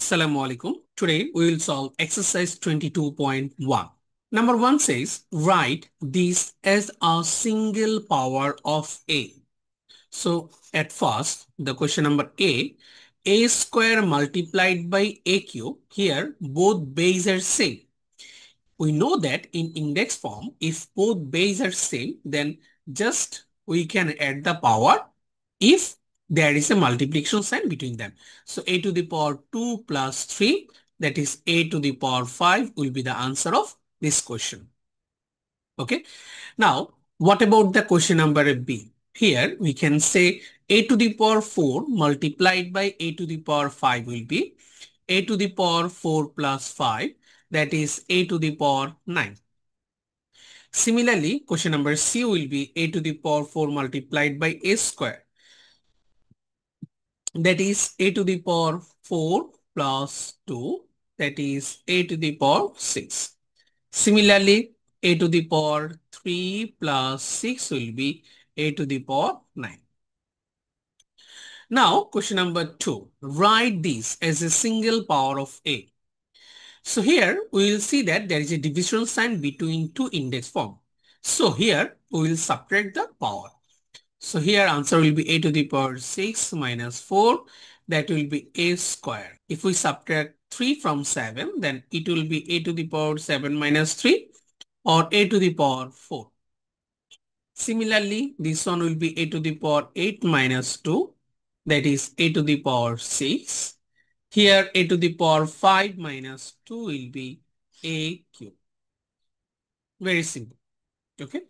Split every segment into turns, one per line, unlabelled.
Assalamu alaikum. Today we will solve exercise 22.1. Number 1 says, write this as a single power of A. So at first, the question number A square multiplied by A cube. Here, both bases are same. We know that in index form, if both bases are same, then just we can add the power if there is a multiplication sign between them. So a to the power 2 plus 3, that is a to the power 5 will be the answer of this question. Okay. Now, what about the question number B? Here we can say a to the power 4 multiplied by a to the power 5 will be a to the power 4 plus 5, that is a to the power 9. Similarly, question number C will be a to the power 4 multiplied by a square, that is a to the power 4 plus 2, that is a to the power 6. Similarly, a to the power 3 plus 6 will be a to the power 9. Now, question number 2. Write this as a single power of A. So here we will see that there is a division sign between two index form. So here we will subtract the power. So here answer will be a to the power 6 minus 4, that will be a square. If we subtract 3 from 7, then it will be a to the power 7 minus 3 or a to the power 4. Similarly, this one will be a to the power 8 minus 2, that is a to the power 6. Here a to the power 5 minus 2 will be a cube. Very simple. Okay.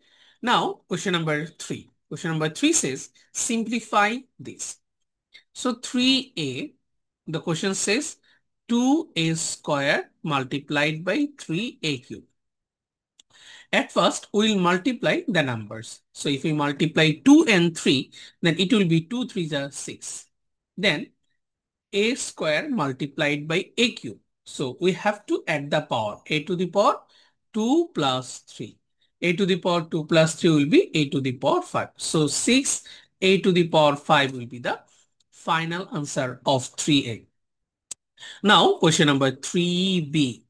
Now question number 3. Question number 3 says simplify this. So 3a, the question says 2a square multiplied by 3a cube. At first, we will multiply the numbers. So if we multiply 2 and 3, then it will be 2 3s are 6. Then a square multiplied by a cube. So we have to add the power. A to the power 2 plus 3. A to the power 2 plus 3 will be a to the power 5. So 6 a to the power 5 will be the final answer of 3a. Now question number 3b.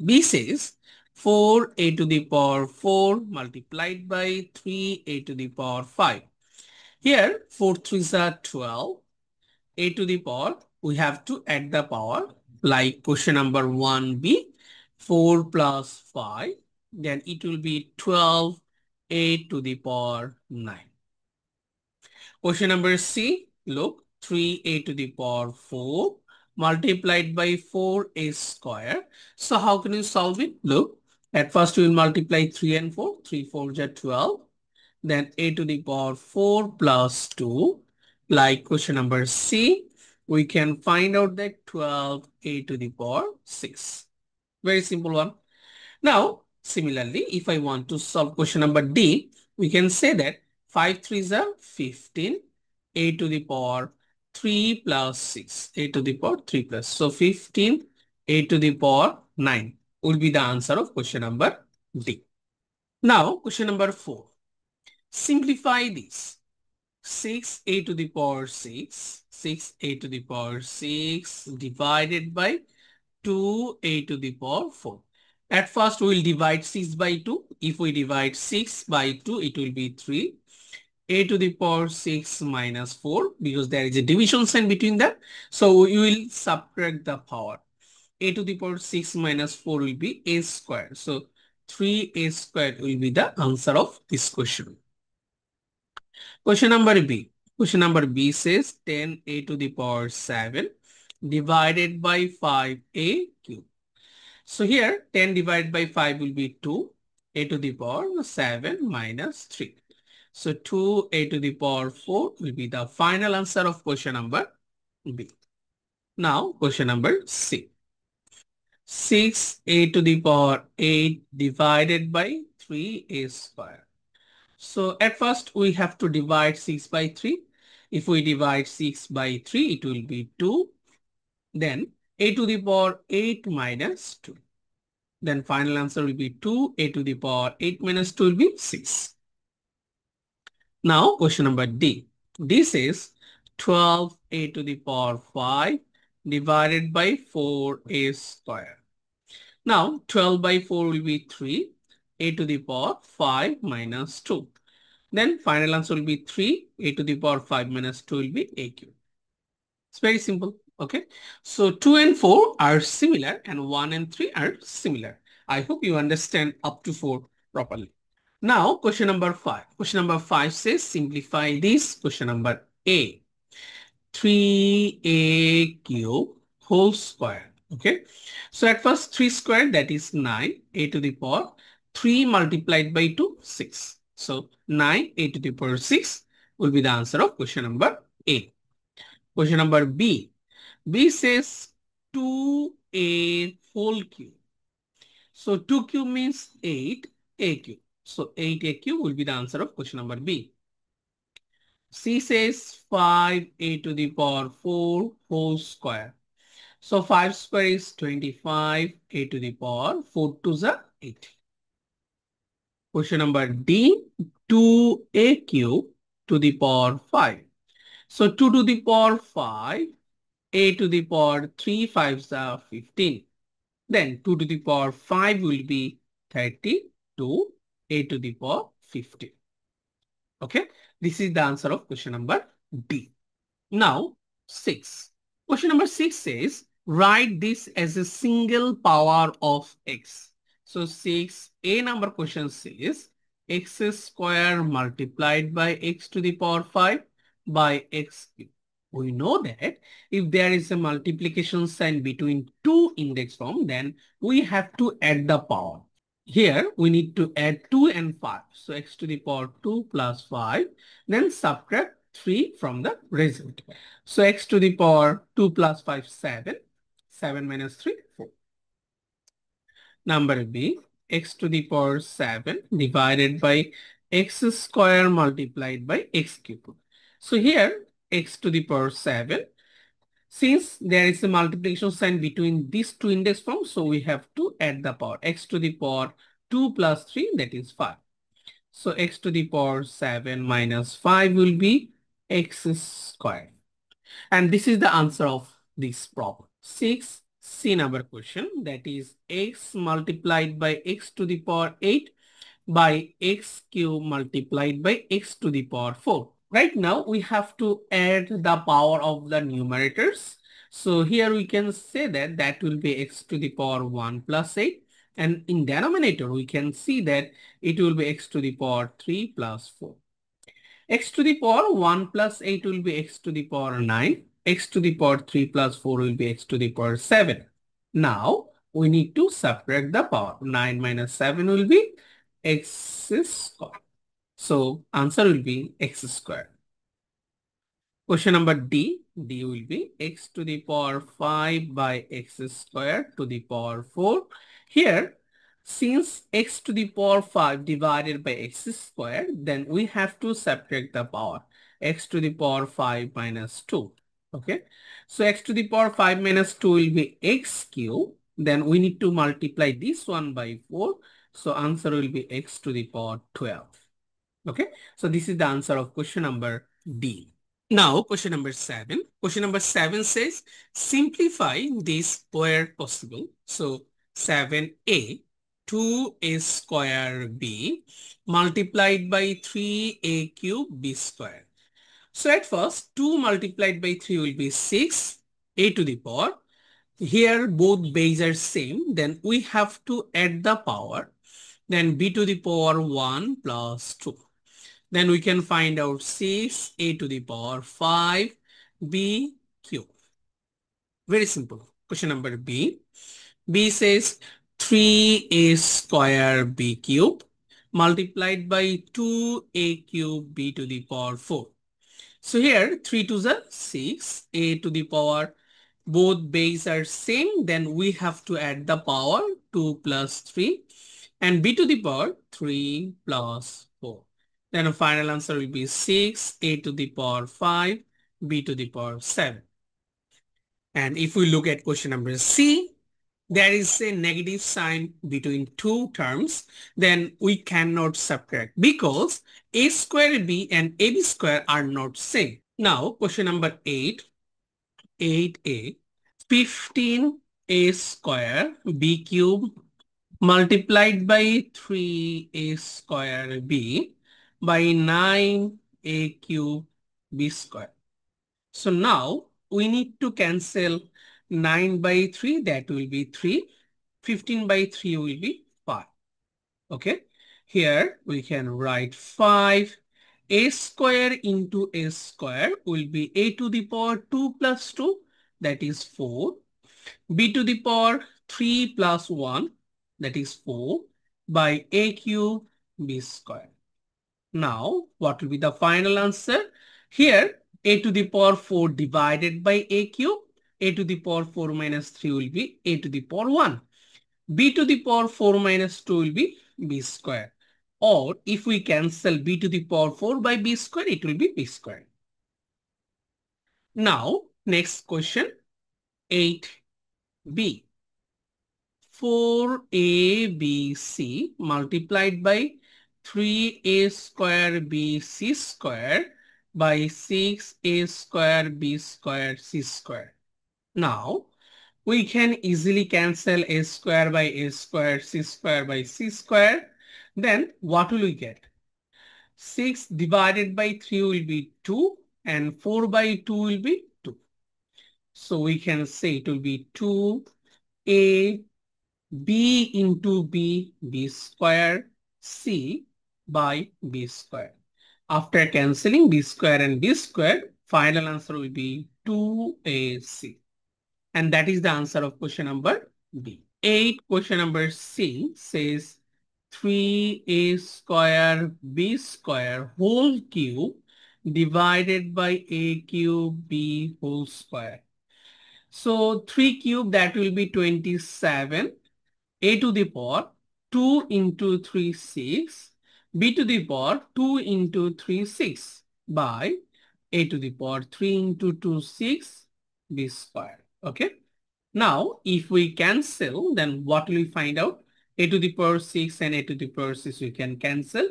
B says 4a to the power 4 multiplied by 3a to the power 5. Here 4 3s are 12. A to the power, we have to add the power like question number 1b, 4 plus 5, then it will be 12 a to the power 9. Question number C, look, 3a to the power 4 multiplied by 4a square. So how can you solve it? Look, at first we will multiply 3 and 4, 3 4s are 12, then a to the power 4 plus 2, like question number C, we can find out that 12a to the power 6. Very simple one. Now, similarly, if I want to solve question number D, we can say that 5 3s are 15, a to the power 3 plus 6, a to the power 3 plus. So 15 a to the power 9 will be the answer of question number D. Now, question number 4. Simplify this. 6a to the power 6, 6a to the power 6 divided by 2a to the power 4. At first, we will divide 6 by 2. If we divide 6 by 2, it will be 3. A to the power 6 minus 4, because there is a division sign between them. So we will subtract the power. A to the power 6 minus 4 will be a square. So 3a squared will be the answer of this question. Question number B. Question number B says 10a to the power 7 divided by 5a cube. So here 10 divided by 5 will be 2. A to the power 7 minus 3. So 2a to the power 4 will be the final answer of question number B. Now question number C. 6a to the power 8 divided by 3a square. So at first we have to divide 6 by 3. If we divide 6 by 3, it will be 2. Then a to the power 8 minus 2. Then final answer will be 2. A to the power 8 minus 2 will be 6. Now question number D. D says 12a to the power 5 divided by 4a square. Now 12 by 4 will be 3, a to the power 5 minus 2. Then final answer will be 3, a to the power 5 minus 2 will be a cube. It's very simple. Okay. So 2 and 4 are similar and 1 and 3 are similar. I hope you understand up to 4 properly. Now question number 5. Question number 5 says simplify this. Question number A. 3a cube whole square. Okay. So at first 3 square, that is 9, a to the power 3 multiplied by 2, 6. So 9 a to the power 6 will be the answer of question number A. Question number B. B says 2a whole cube. So 2 cube means 8a cube. So 8a cube will be the answer of question number B. C says 5a to the power 4 whole square. So 5 square is 25, a to the power 4 to the 8. Question number D, 2a cube to the power 5. So 2 to the power 5, a to the power 3 5s are 15. Then 2 to the power 5 will be 32, a to the power 50. Okay, this is the answer of question number D. Now 6. Question number 6 says write this as a single power of x. So 6, A number question says x square multiplied by x to the power 5 by x cube. We know that if there is a multiplication sign between two index form, then we have to add the power. Here we need to add 2 and 5. So x to the power 2 plus 5. Then subtract 3 from the result. So x to the power 2 plus 5, 7. 7 minus 3, 4. Number B, x to the power 7 divided by x square multiplied by x cube. So here x to the power 7. Since there is a multiplication sign between these two index forms, so we have to add the power. X to the power 2 plus 3, that is 5. So x to the power 7 minus 5 will be x squared. And this is the answer of this problem. 6C number question, that is x multiplied by x to the power 8 by x cube multiplied by x to the power 4. Right now we have to add the power of the numerators. So here we can say that that will be x to the power 1 plus 8. And in denominator we can see that it will be x to the power 3 plus 4. X to the power 1 plus 8 will be x to the power 9. X to the power 3 plus 4 will be x to the power 7. Now we need to subtract the power. 9 minus 7 will be x squared. So answer will be x squared. Question number D. D will be x to the power 5 by x squared to the power 4. Here, since x to the power 5 divided by x squared, then we have to subtract the power. X to the power 5 minus 2. Okay. So x to the power 5 minus 2 will be x cube. Then we need to multiply this one by 4. So answer will be x to the power 12. Okay. So this is the answer of question number D. Now question number 7. Question number 7 says simplify this where possible. So 7a 2a square b multiplied by 3a cube b square. So at first 2 multiplied by 3 will be 6 a to the power. Here both base are same. Then we have to add the power. Then b to the power 1 plus 2. Then we can find out 6 a to the power 5 b cube. Very simple. Question number B. B says 3a square b cube multiplied by 2a cube b to the power 4. So here 3 to the 6, a to the power, both base are same. Then we have to add the power 2 plus 3 and b to the power 3 plus 4. Then the final answer will be 6, a to the power 5, b to the power 7. And if we look at question number C, there is a negative sign between two terms, then we cannot subtract because a square b and ab square are not same. Now question number 8, 8a. 15a square b cube multiplied by 3a square b by 9a cube b square. So now we need to cancel 9 by 3, that will be 3. 15 by 3 will be 5. Okay, here we can write 5. A square into a square will be a to the power 2 plus 2, that is 4. B to the power 3 plus 1, that is 4, by a cube b square. Now, what will be the final answer? Here, a to the power 4 divided by a cube, a to the power 4 minus 3 will be a to the power 1. B to the power 4 minus 2 will be b square. Or if we cancel b to the power 4 by b square, it will be b square. Now, next question, 8b. 4abc multiplied by 3a square bc square by 6a square b square c square. Now, we can easily cancel a square by a square, c square by c square. Then what will we get? 6 divided by 3 will be 2 and 4 by 2 will be 2. So we can say it will be 2a b into b square c by b square. After cancelling b square and b square, final answer will be 2ac. And that is the answer of question number B. 8, question number C says 3a square b square whole cube divided by a cube b whole square. So 3 cube, that will be 27. A to the power 2 into 3, 6. B to the power 2 into 3, 6 by a to the power 3 into 2, 6 b square. Okay. Now, if we cancel, then what will we find out? A to the power 6 and a to the power 6 we can cancel.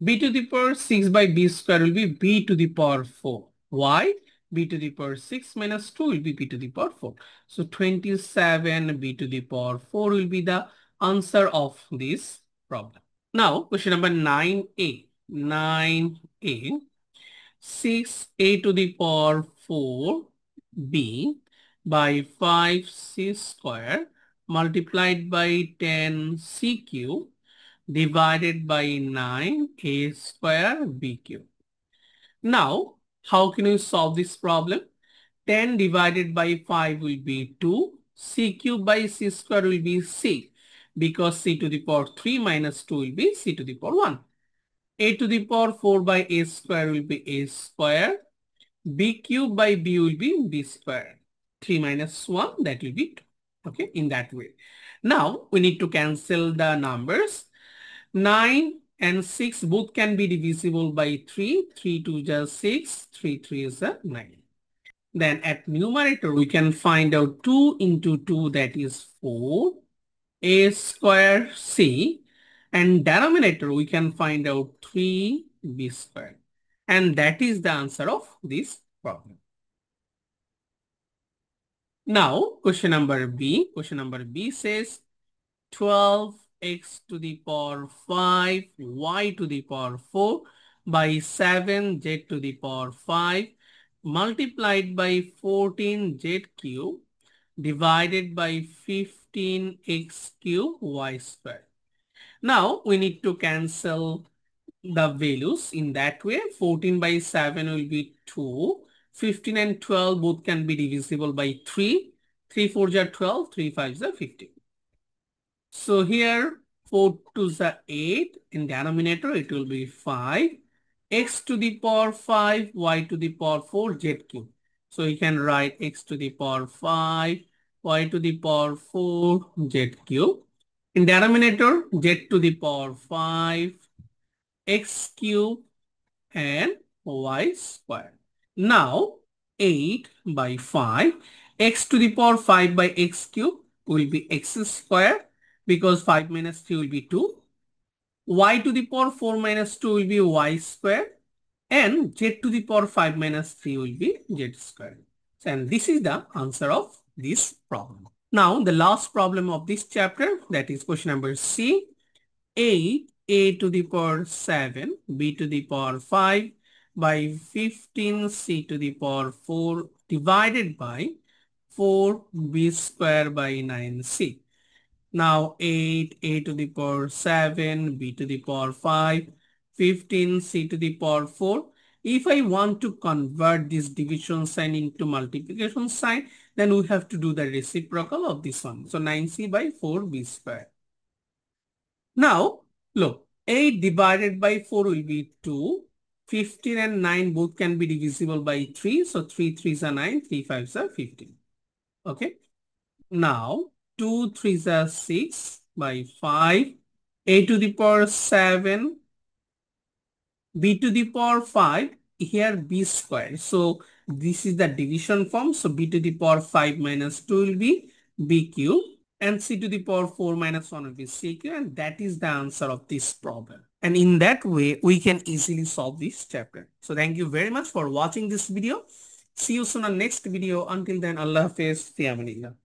B to the power 6 by b square will be b to the power 4. Why? B to the power 6 minus 2 will be b to the power 4. So 27 b to the power 4 will be the answer of this problem. Now, question number 9a. 9a. 6a to the power 4b by 5c square multiplied by 10c cube divided by 9a square b cube. Now, how can you solve this problem? 10 divided by 5 will be 2. C cube by c square will be c, because c to the power 3 minus 2 will be c to the power 1. A to the power 4 by a square will be a square. B cube by b will be b square. 3 minus 1, that will be 2. Okay, in that way. Now, we need to cancel the numbers. 9 and 6 both can be divisible by 3. 3 2 is 6. 3 3 is 9. Then at numerator, we can find out 2 into 2, that is 4. A square c. And denominator, we can find out 3b square. And that is the answer of this problem. Now, question number B. Question number B says 12x to the power 5, y to the power 4 by 7z to the power 5 multiplied by 14z cube divided by 15x cube y square. Now, we need to cancel the values in that way. 14 by 7 will be 2. 15 and 12 both can be divisible by 3. 3 4s are 12. 3 5s are 15. So here 4 2s are 8. In denominator it will be 5. X to the power 5, y to the power 4, z cube. So you can write x to the power 5, y to the power 4, z cube. In denominator, z to the power 5, x cube and y square. Now, 8 by 5, x to the power 5 by x cube will be x square, because 5 minus 3 will be 2. Y to the power 4 minus 2 will be y square. And z to the power 5 minus 3 will be z square. And this is the answer of this problem. Now the last problem of this chapter, that is question number C. 8 a to the power 7 b to the power 5 by 15 c to the power 4 divided by 4 b square by 9c. Now 8 a to the power 7 b to the power 5 15 c to the power 4. If I want to convert this division sign into multiplication sign, then we have to do the reciprocal of this one. So 9c by 4b square. Now, look, 8 divided by 4 will be 2. 15 and 9 both can be divisible by 3. So 3 3s are 9, 3 5s are 15. Okay. Now, 2 3s are 6 by 5. A to the power 7. B to the power 5. Here b square. So this is the division form. So b to the power 5 minus 2 will be b cube. And c to the power 4 minus 1 will be c cube, and that is the answer of this problem. And in that way, we can easily solve this chapter. So thank you very much for watching this video. See you soon on next video. Until then, Allah Hafiz. Fi Amanillah.